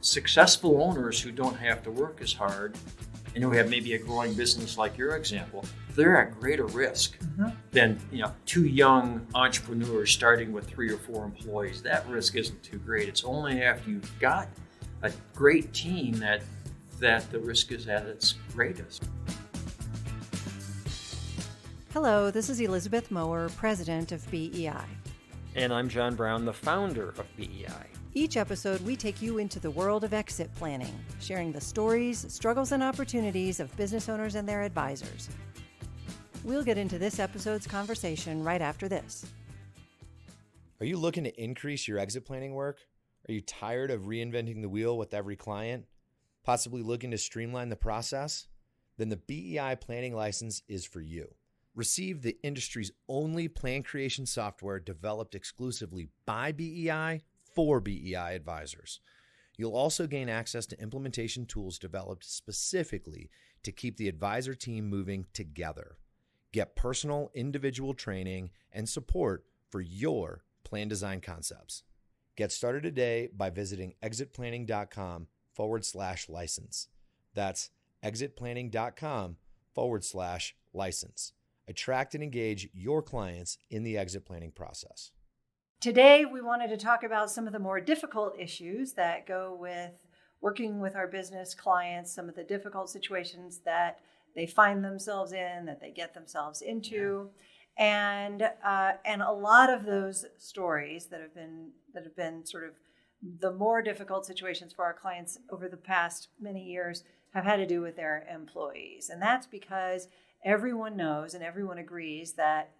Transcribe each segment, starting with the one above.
successful owners who don't have to work as hard and who have maybe a growing business like your example, they're at greater risk than two young entrepreneurs starting with 3 or 4 employees. That risk isn't too great. It's only after you've got a great team that the risk is at its greatest. Hello, this is Elizabeth Mower, president of BEI. And I'm John Brown, the founder of BEI. Each episode, we take you into the world of exit planning, sharing the stories, struggles, and opportunities of business owners and their advisors. We'll get into this episode's conversation right after this. Are you looking to increase your exit planning work? Are you tired of reinventing the wheel with every client? Possibly looking to streamline the process? Then the BEI planning license is for you. Receive the industry's only plan creation software developed exclusively by BEI for BEI advisors. You'll also gain access to implementation tools developed specifically to keep the advisor team moving together. Get personal, individual training and support for your plan design concepts. Get started today by visiting exitplanning.com/license. That's exitplanning.com/license. Attract and engage your clients in the exit planning process. Today, we wanted to talk about some of the more difficult issues that go with working with our business clients, some of the difficult situations that they find themselves in, that they get themselves into. And a lot of those stories that have been sort of the more difficult situations for our clients over the past many years have had to do with their employees. And that's because everyone knows and everyone agrees that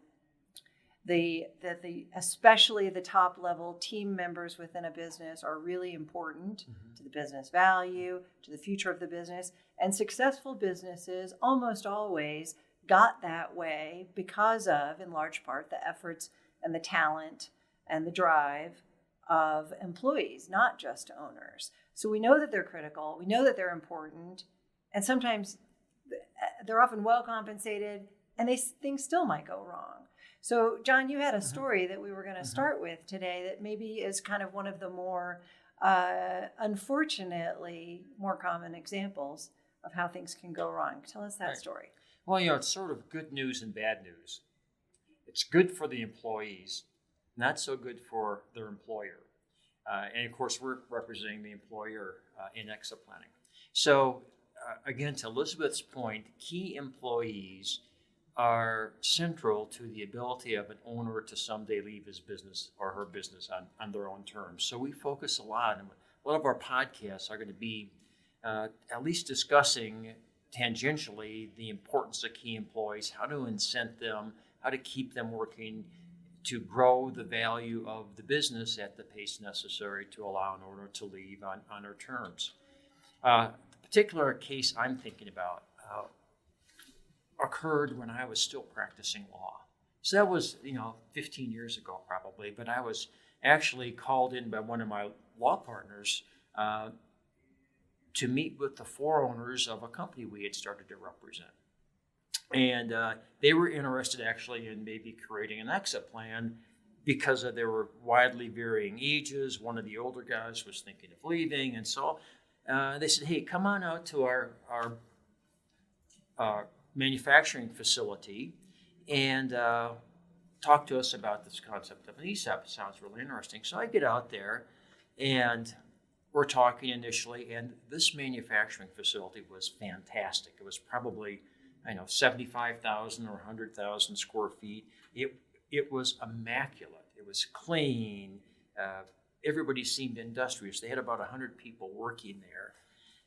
especially the top level team members within a business are really important to the business value, to the future of the business. And successful businesses almost always got that way because of, in large part, the efforts and the talent and the drive of employees, not just owners. So we know that they're critical. We know that they're important. And sometimes they're often well compensated, and things still might go wrong. So, John, you had a story that we were going to start with today that maybe is kind of one of the more, unfortunately, more common examples of how things can go wrong. Tell us that story. Well, it's sort of good news and bad news. It's good for the employees, not so good for their employer. And, of course, we're representing the employer in exit planning. So, again, to Elizabeth's point, key employees are central to the ability of an owner to someday leave his business or her business on their own terms. So we focus a lot, and a lot of our podcasts are going to be at least discussing tangentially the importance of key employees, how to incent them, how to keep them working to grow the value of the business at the pace necessary to allow an owner to leave on her terms. The particular case I'm thinking about occurred when I was still practicing law. So that was, 15 years ago probably, but I was actually called in by one of my law partners to meet with the 4 owners of a company we had started to represent. And they were interested actually in maybe creating an exit plan because they were widely varying ages. One of the older guys was thinking of leaving, and so they said, "Hey, come on out to our manufacturing facility and talk to us about this concept of an ESOP. It sounds really interesting." So I get out there, and we're talking initially, and this manufacturing facility was fantastic. It was probably, 75,000 or 100,000 square feet. It was immaculate. It was clean. Everybody seemed industrious. They had about 100 people working there.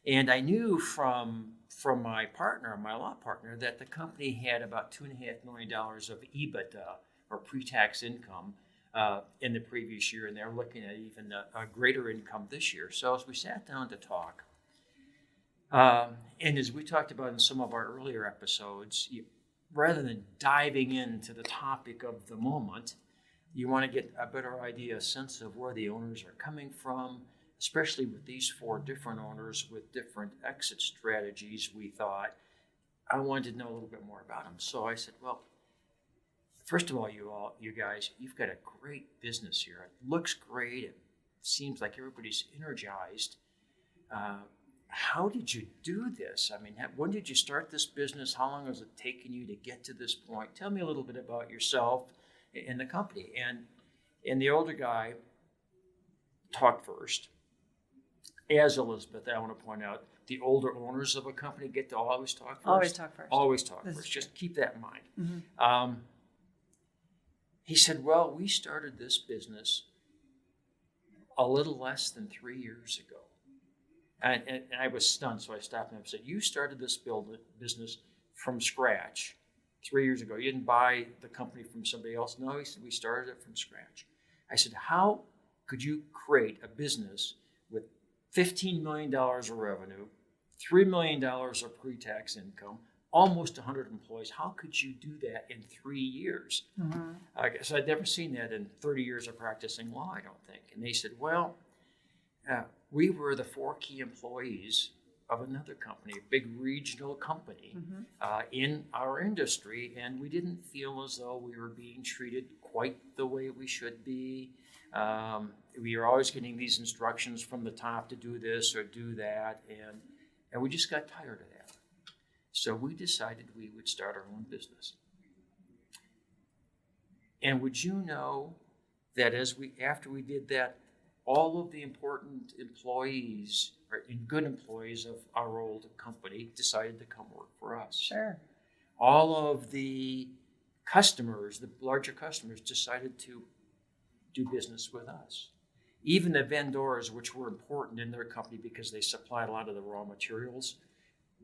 And I knew from my partner, my law partner, that the company had about $2.5 million of EBITDA, or pre-tax income, in the previous year, and they're looking at even a greater income this year. So as we sat down to talk, and as we talked about in some of our earlier episodes, rather than diving into the topic of the moment, you want to get a better idea, a sense of where the owners are coming from, especially with these 4 different owners with different exit strategies. We thought, I wanted to know a little bit more about them. So I said, well, first of all, you guys, you've got a great business here. It looks great. It seems like everybody's energized. how did you do this? I mean, when did you start this business? How long has it taken you to get to this point? Tell me a little bit about yourself and the company. And the older guy talked first. As Elizabeth, I want to point out, the older owners of a company get to always talk first. Always talk first. Always talk This first. is true. Just keep that in mind. Mm-hmm. He said, well, we started this business a little less than 3 years ago. And I was stunned, so I stopped him and said, you started this business from scratch 3 years ago. You didn't buy the company from somebody else. No, he said, we started it from scratch. I said, how could you create a business with $15 million of revenue, $3 million of pre-tax income, almost 100 employees? How could you do that in 3 years? Mm-hmm. I guess I'd never seen that in 30 years of practicing law, I don't think. And they said, well, we were the 4 key employees of another company, a big regional company in our industry, and we didn't feel as though we were being treated quite the way we should be. We were always getting these instructions from the top to do this or do that, and we just got tired of that. So we decided we would start our own business. And would you know that after we did that, all of the important employees, or good employees of our old company, decided to come work for us. Sure. All of the customers, the larger customers, decided to do business with us. Even the vendors, which were important in their company because they supplied a lot of the raw materials,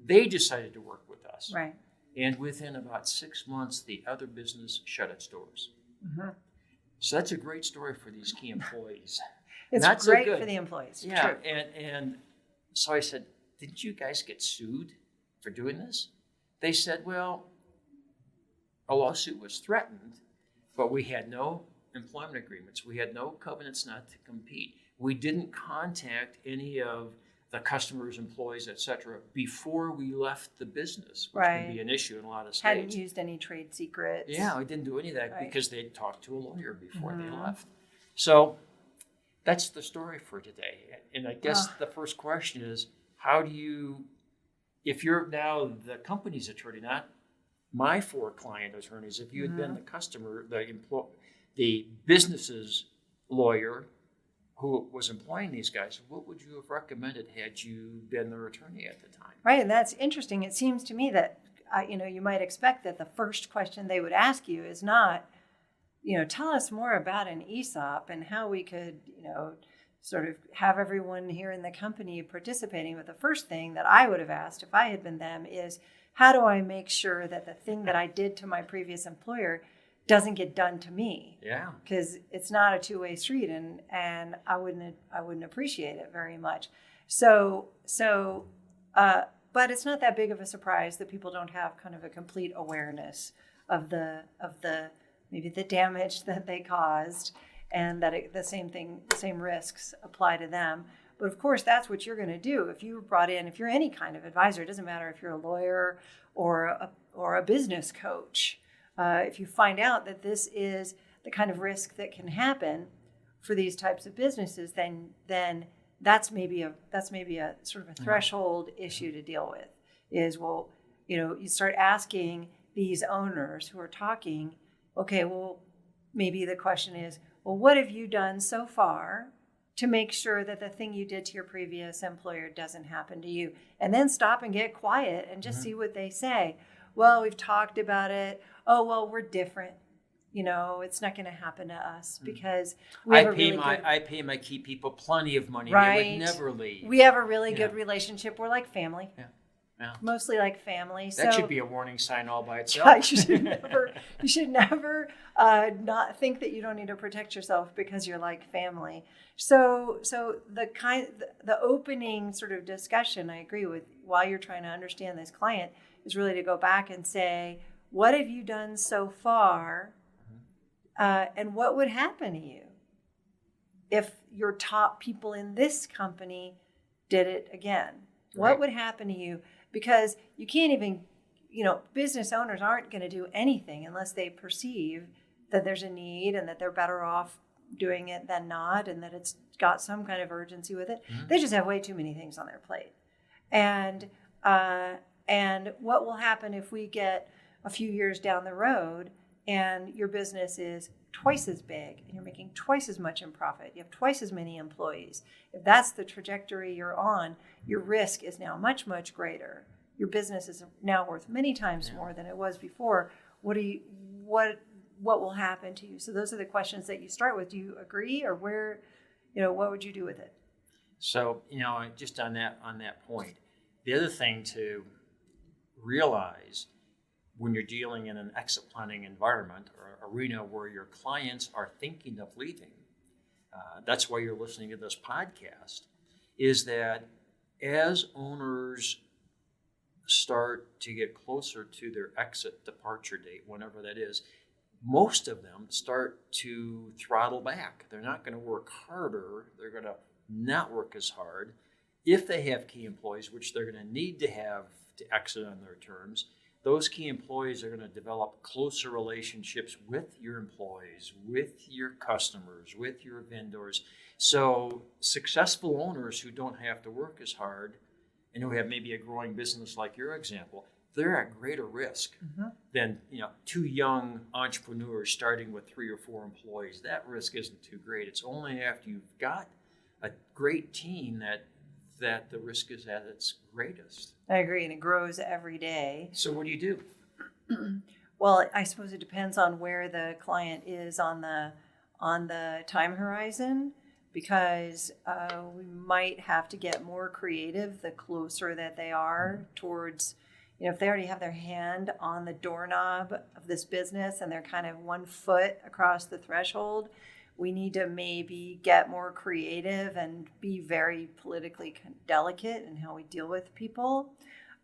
they decided to work with us. Right. And within about 6 months, the other business shut its doors. Mm-hmm. So that's a great story for these key employees. It's Not so great good. for the employees. Yeah, True. and so I said, didn't you guys get sued for doing this? They said, well, a lawsuit was threatened, but we had no employment agreements. We had no covenants not to compete. We didn't contact any of the customers, employees, et cetera, before we left the business, which can be an issue in a lot of states. Hadn't used any trade secrets. Yeah, we didn't do any of that Right. because they'd talked to a lawyer before they Mhm. left. So that's the story for today. And I guess the first question is, how do you, if you're now the company's attorney, not my 4 client attorneys, if you had been the customer, the business's lawyer who was employing these guys, what would you have recommended had you been their attorney at the time? Right, and that's interesting. It seems to me that you might expect that the first question they would ask you is not, tell us more about an ESOP and how we could, sort of have everyone here in the company participating. But the first thing that I would have asked if I had been them is, how do I make sure that the thing that I did to my previous employer doesn't get done to me? Yeah. Because it's not a two-way street, and I wouldn't appreciate it very much. But it's not that big of a surprise that people don't have kind of a complete awareness of the maybe the damage that they caused, and that the same risks apply to them. But of course, that's what you're going to do if you were brought in. If you're any kind of advisor, it doesn't matter if you're a lawyer or a business coach. If you find out that this is the kind of risk that can happen for these types of businesses, then that's maybe a sort of a threshold issue to deal with. Is, well, you start asking these owners who are talking, okay, well, maybe the question is, well, what have you done so far to make sure that the thing you did to your previous employer doesn't happen to you? And then stop and get quiet and just see what they say. Well, we've talked about it. Oh, well, we're different. It's not going to happen to us because we have I pay my key people plenty of money. Right. They would never leave. We have a really good relationship. We're like family. Yeah. Mostly like family. That so, should be a warning sign all by itself. Yeah, you should never not think that you don't need to protect yourself because you're like family. So the opening sort of discussion, I agree with, while you're trying to understand this client, is really to go back and say, what have you done so far, and what would happen to you if your top people in this company did it again? Right. What would happen to you? Because you can't even, business owners aren't going to do anything unless they perceive that there's a need and that they're better off doing it than not, and that it's got some kind of urgency with it. Mm-hmm. They just have way too many things on their plate. And what will happen if we get a few years down the road and your business is twice as big and you're making twice as much in profit, you have twice as many employees? If that's the trajectory you're on, your risk is now much, much greater. Your business is now worth many times more than it was before. What will happen to you? So those are the questions that you start with. Do you agree, or what would you do with it? So, just on that point, the other thing to realize when you're dealing in an exit planning environment or arena where your clients are thinking of leaving, that's why you're listening to this podcast, is that as owners start to get closer to their exit departure date, whenever that is, most of them start to throttle back. They're not going to work harder. They're going to not work as hard. If they have key employees, which they're going to need to have to exit on their terms, those key employees are going to develop closer relationships with your employees, with your customers, with your vendors. So successful owners who don't have to work as hard and who have maybe a growing business like your example, they're at greater risk than two young entrepreneurs starting with 3 or 4 employees. That risk isn't too great. It's only after you've got a great team that the risk is at its greatest. I agree, and it grows every day. So what do you do? Well, I suppose it depends on where the client is on the time horizon, because we might have to get more creative the closer that they are towards, if they already have their hand on the doorknob of this business and they're kind of 1 foot across the threshold, we need to maybe get more creative and be very politically delicate in how we deal with people.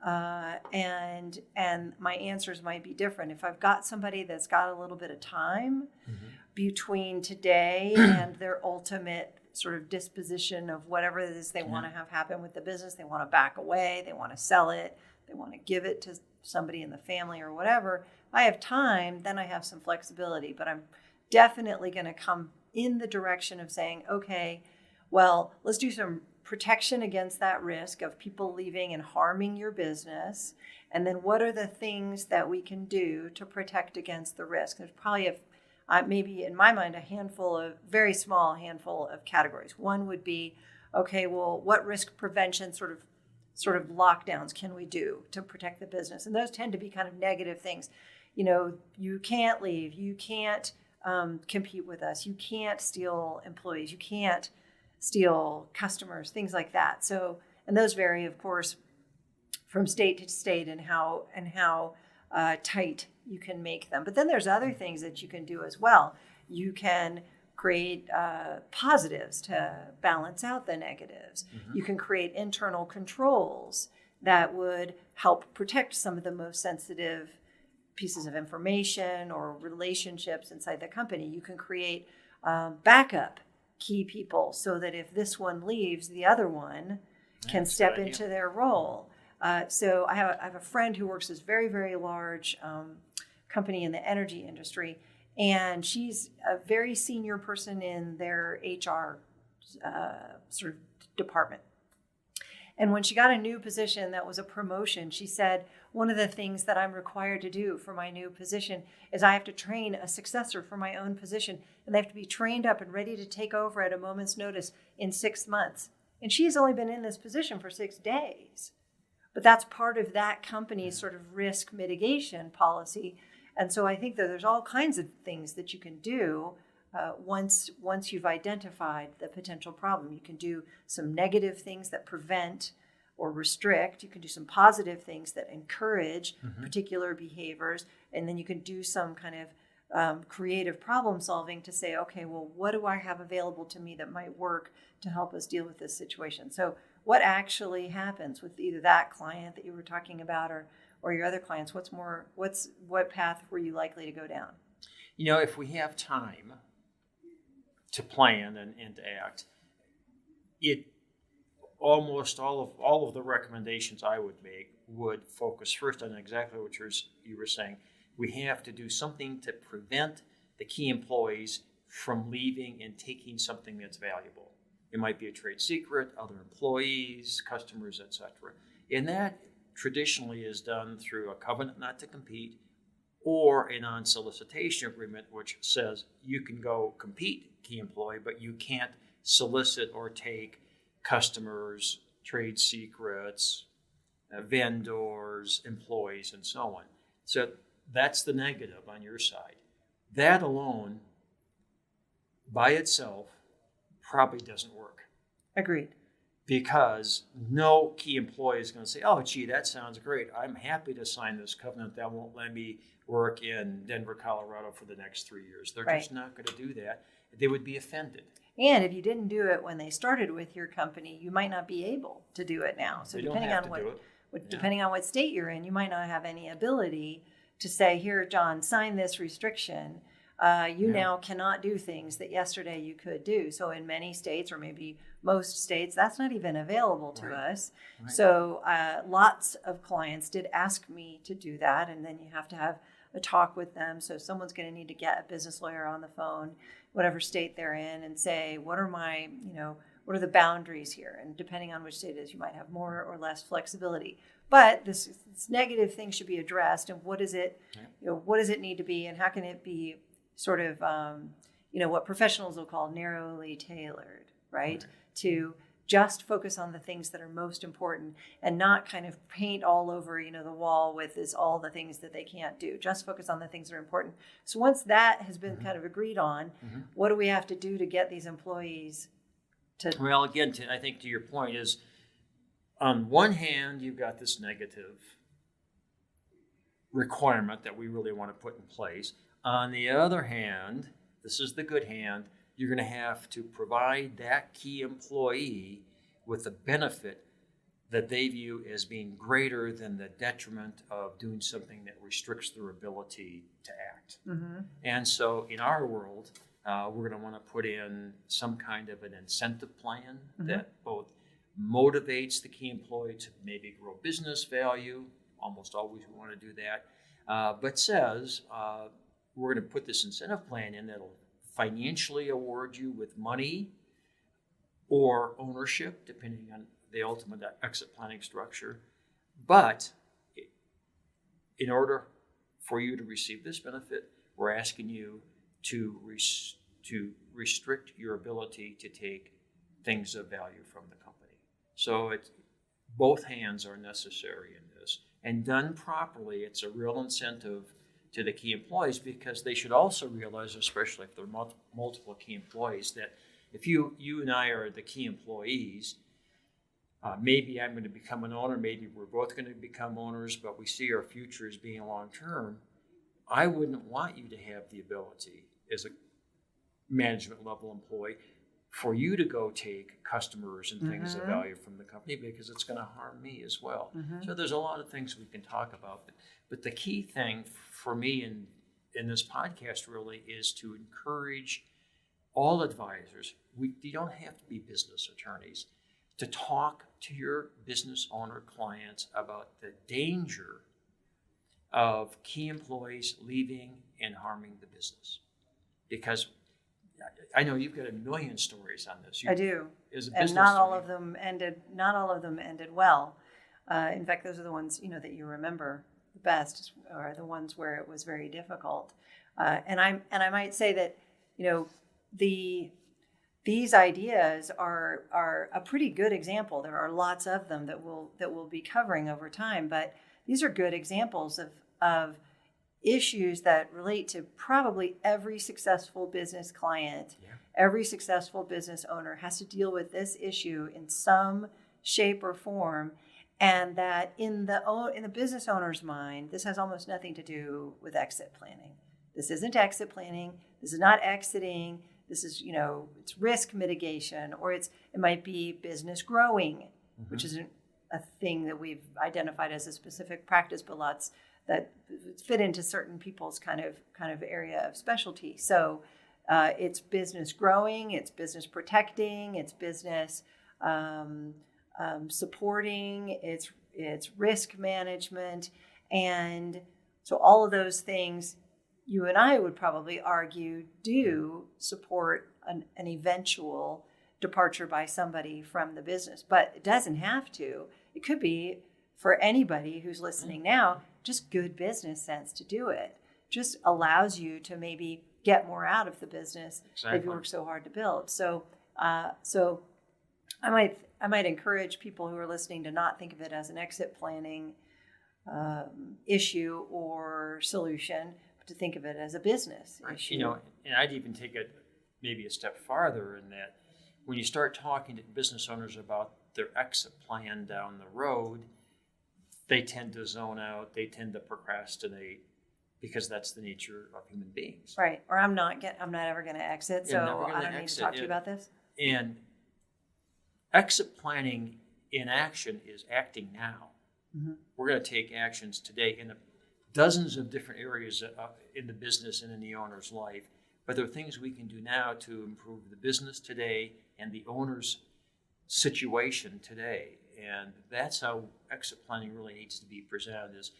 And my answers might be different. If I've got somebody that's got a little bit of time between today and their ultimate sort of disposition of whatever it is they want to have happen with the business, they want to back away, they want to sell it, they want to give it to somebody in the family or whatever, I have time, then I have some flexibility. But I'm definitely going to come in the direction of saying, okay, well, let's do some protection against that risk of people leaving and harming your business. And then what are the things that we can do to protect against the risk? There's probably maybe in my mind, very small handful of categories. One would be, okay, well, what risk prevention sort of lockdowns can we do to protect the business? And those tend to be kind of negative things. You can't leave, you can't compete with us, you can't steal employees, you can't steal customers, things like that. So, and those vary, of course, from state to state and how tight you can make them. But then there's other things that you can do as well. You can create positives to balance out the negatives. You can create internal controls that would help protect some of the most sensitive pieces of information or relationships inside the company. You can create backup key people so that if this one leaves, the other one can step into their role. So I have a friend who works at this very, very large company in the energy industry, and she's a very senior person in their HR sort of department. And when she got a new position that was a promotion, she said, one of the things that I'm required to do for my new position is I have to train a successor for my own position, and they have to be trained up and ready to take over at a moment's notice in 6 months. And she's only been in this position for 6 days. But that's part of that company's sort of risk mitigation policy. And so I think that there's all kinds of things that you can do once you've identified the potential problem. You can do some negative things that prevent or restrict. You can do some positive things that encourage particular behaviors. And then you can do some kind of creative problem solving to say, okay, well, what do I have available to me that might work to help us deal with this situation? So what actually happens with either that client that you were talking about or your other clients? What path were you likely to go down? If we have time to plan and to act, almost all of the recommendations I would make would focus first on exactly what you were saying. We have to do something to prevent the key employees from leaving and taking something that's valuable. It might be a trade secret, other employees, customers, etc. And that traditionally is done through a covenant not to compete or a non-solicitation agreement, which says you can go compete, key employee, but you can't solicit or take customers, trade secrets, vendors, employees, and so on. So that's the negative on your side. That alone, by itself, probably doesn't work. Agreed. Because no key employee is going to say, oh, gee, that sounds great. I'm happy to sign this covenant that won't let me work in Denver, Colorado for the next 3 years. They're Right. just not going to do that. They would be offended. And if you didn't do it when they started with your company, you might not be able to do it now. So They don't depending have on to do what it. depending on what state you're in, you might not have any ability to say, here, John, sign this restriction. You now cannot do things that yesterday you could do. So in many states, or maybe most states, that's not even available to us. Right. So lots of clients did ask me to do that. And then you have to have a talk with them. So someone's going to need to get a business lawyer on the phone, whatever state they're in, and say, what are my, what are the boundaries here? And depending on which state it is, you might have more or less flexibility. But this negative thing should be addressed. And what is it, what does it need to be? And how can it be sort of, what professionals will call narrowly tailored, right? To just focus on the things that are most important and not kind of paint all over, the wall with all the things that they can't do. Just focus on the things that are important. So once that has been kind of agreed on, what do we have to do to get these employees to? Well, again, I think to your point is, on one hand, you've got this negative requirement that we really want to put in place. On the other hand, this is the good hand, you're going to have to provide that key employee with a benefit that they view as being greater than the detriment of doing something that restricts their ability to act. And so in our world, we're going to want to put in some kind of an incentive plan that both motivates the key employee to maybe grow business value. Almost always we want to do that. But says, we're going to put this incentive plan in that'll financially award you with money or ownership, depending on the ultimate exit planning structure. But in order for you to receive this benefit, we're asking you to restrict your ability to take things of value from the company. So both hands are necessary in this. And done properly, it's a real incentive to the key employees, because they should also realize, especially if there are multiple key employees, that if you and I are the key employees, maybe I'm going to become an owner, maybe we're both going to become owners, but we see our future as being long-term. I wouldn't want you to have the ability as a management level employee for you to go take customers and things of value from the company, because it's going to harm me as well. So there's a lot of things we can talk about, but the key thing for me in this podcast really is to encourage all advisors. You don't have to be business attorneys to talk to your business owner clients about the danger of key employees leaving and harming the business. Because I know you've got a million stories on this. I do, As a and business not all owner, of them ended. Not all of them ended well. In fact, those are the ones that you remember the best, are the ones where it was very difficult. And I might say that these ideas are a pretty good example. There are lots of them that we'll be covering over time, but these are good examples of issues that relate to probably every successful business client. Every successful business owner has to deal with this issue in some shape or form, and that in the business owner's mind, this has almost nothing to do with exit planning. This isn't exit planning. This is not exiting. This is, it's risk mitigation, or it might be business growing, which isn't a thing that we've identified as a specific practice, but lots that fit into certain people's kind of area of specialty. So it's business growing, it's business protecting, it's business supporting, it's risk management. And so all of those things you and I would probably argue do support an eventual departure by somebody from the business, but it doesn't have to. It could be, for anybody who's listening now, just good business sense to do it. Just allows you to maybe get more out of the business that you work so hard to build. So I might encourage people who are listening to not think of it as an exit planning issue or solution, but to think of it as a business issue. And I'd even take it maybe a step farther in that when you start talking to business owners about their exit plan down the road, they tend to zone out, they tend to procrastinate, because that's the nature of human beings. Right. Or I'm not ever going to exit, so I don't need to talk to you about this. And exit planning in action is acting now. Mm-hmm. We're going to take actions today in dozens of different areas in the business and in the owner's life. But there are things we can do now to improve the business today and the owner's situation today. And that's how exit planning really needs to be presented is,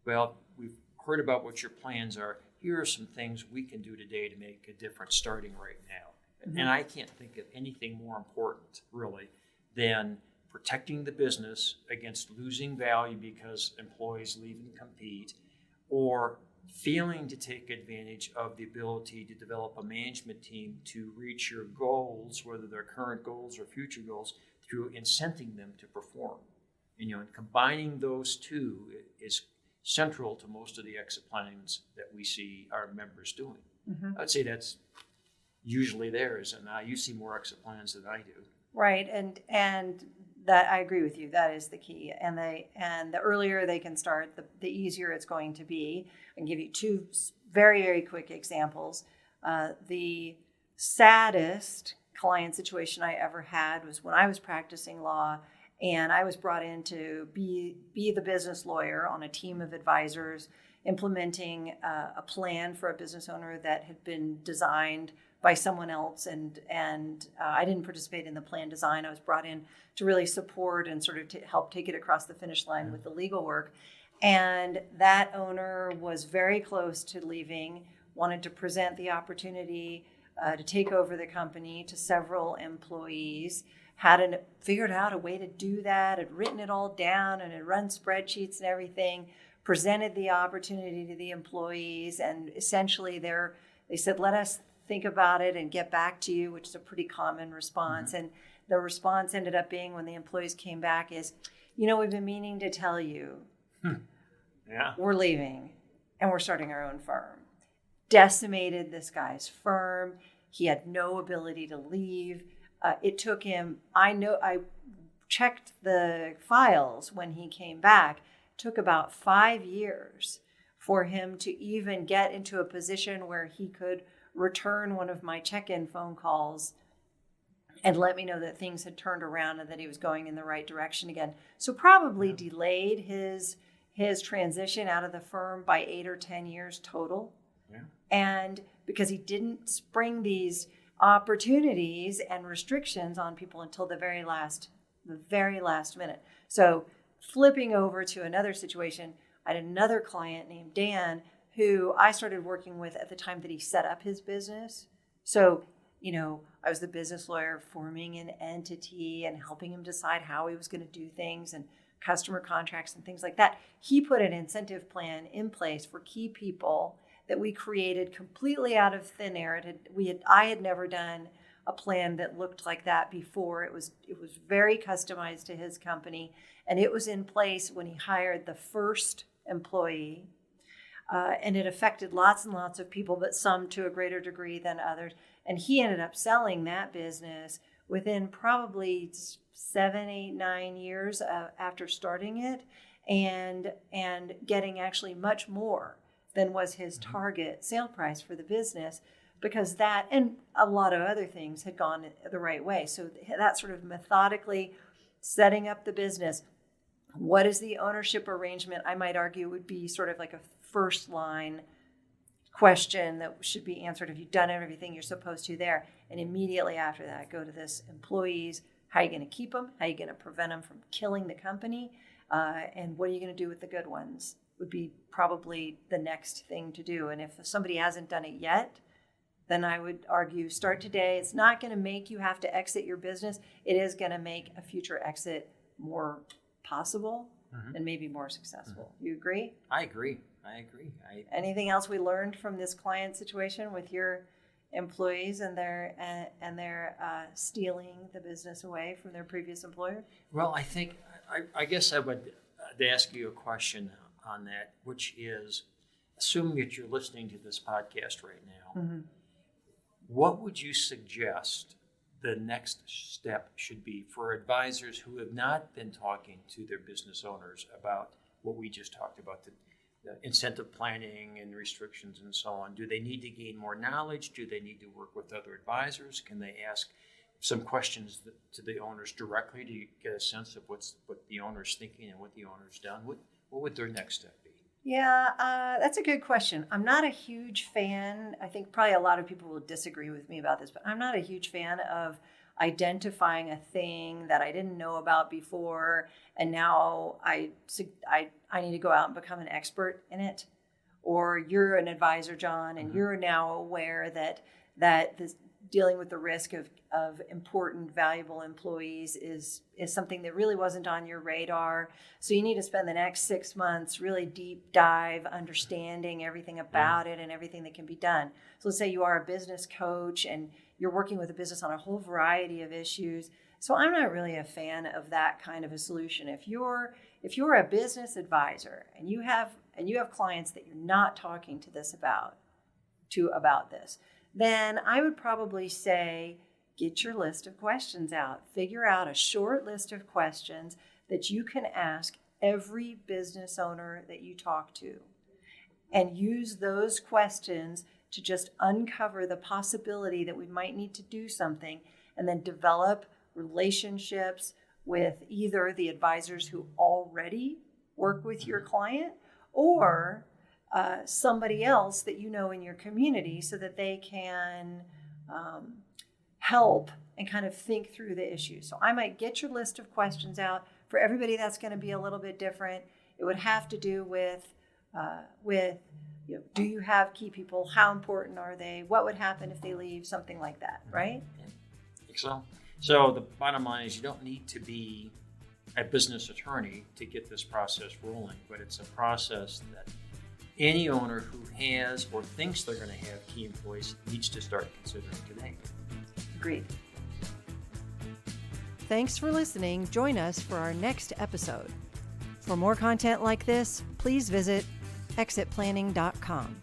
well, we've heard about what your plans are. Here are some things we can do today to make a difference starting right now. Mm-hmm. And I can't think of anything more important, really, than protecting the business against losing value because employees leave and compete, or failing to take advantage of the ability to develop a management team to reach your goals, whether they're current goals or future goals, through incenting them to perform. And combining those two is central to most of the exit plans that we see our members doing. Mm-hmm. I'd say that's usually theirs, and you see more exit plans than I do. Right, and that I agree with you. That is the key. And the earlier they can start, the easier it's going to be. I can give you two very, very quick examples. The saddest client situation I ever had was when I was practicing law, and I was brought in to be the business lawyer on a team of advisors implementing a plan for a business owner that had been designed by someone else, and I didn't participate in the plan design. I was brought in to really support and sort of to help take it across the finish line with the legal work. And that owner was very close to leaving, wanted to present the opportunity to take over the company to several employees, figured out a way to do that, had written it all down and had run spreadsheets and everything, presented the opportunity to the employees, and essentially they said, let us think about it and get back to you, which is a pretty common response. Mm-hmm. And the response ended up being, when the employees came back, is, we've been meaning to tell you, we're leaving and we're starting our own firm. Decimated this guy's firm. He had no ability to leave. It took him, I checked the files when he came back, took about 5 years for him to even get into a position where he could return one of my check-in phone calls and let me know that things had turned around and that he was going in the right direction again. So probably delayed his transition out of the firm by 8 or 10 years total. Yeah. And because he didn't spring these opportunities and restrictions on people until the very last minute. So flipping over to another situation, I had another client named Dan who I started working with at the time that he set up his business. So, I was the business lawyer forming an entity and helping him decide how he was going to do things and customer contracts and things like that. He put an incentive plan in place for key people that we created completely out of thin air. I had never done a plan that looked like that before. It was very customized to his company, and it was in place when he hired the first employee. And it affected lots and lots of people, but some to a greater degree than others. And he ended up selling that business within probably 7, 8, 9 years after starting it, and getting actually much more than was his target sale price for the business, because that and a lot of other things had gone the right way. So that sort of methodically setting up the business. What is the ownership arrangement? I might argue would be sort of like a first line question that should be answered. Have you done everything you're supposed to there? And immediately after that, go to this employees. How are you going to keep them? How are you going to prevent them from killing the company? And what are you going to do with the good ones? would be probably the next thing to do. And if somebody hasn't done it yet, then I would argue start today. It's not going to make you have to exit your business. It is going to make a future exit more possible and maybe more successful. You agree? I agree. Anything else we learned from this client situation with your employees and their stealing the business away from their previous employer? Well, I guess I would ask you a question on that, which is, assuming that you're listening to this podcast right now, what would you suggest the next step should be for advisors who have not been talking to their business owners about what we just talked about, the incentive planning and restrictions and so on? Do they need to gain more knowledge? Do they need to work with other advisors? Can they ask some questions to the owners directly to get a sense of what the owner's thinking and what the owner's done? What would their next step be? Yeah, that's a good question. I'm not a huge fan. I think probably a lot of people will disagree with me about this, but I'm not a huge fan of identifying a thing that I didn't know about before, and now I need to go out and become an expert in it. Or you're an advisor, John, and you're now aware that this dealing with the risk of important, valuable employees is something that really wasn't on your radar. So you need to spend the next 6 months really deep dive, understanding everything about it and everything that can be done. So let's say you are a business coach and you're working with a business on a whole variety of issues. So I'm not really a fan of that kind of a solution. If you're a business advisor and you have clients that you're not talking to this about this, then I would probably say, get your list of questions out. Figure out a short list of questions that you can ask every business owner that you talk to, and use those questions to just uncover the possibility that we might need to do something, and then develop relationships with either the advisors who already work with your client or somebody else that you know in your community, so that they can help and kind of think through the issue. So I might get your list of questions out. For everybody, that's going to be a little bit different. It would have to do with do you have key people? How important are they? What would happen if they leave? Something like that, right? I think so. So the bottom line is, you don't need to be a business attorney to get this process rolling, but it's a process that any owner who has or thinks they're going to have key employees needs to start considering today. Agreed. Thanks for listening. Join us for our next episode. For more content like this, please visit exitplanning.com.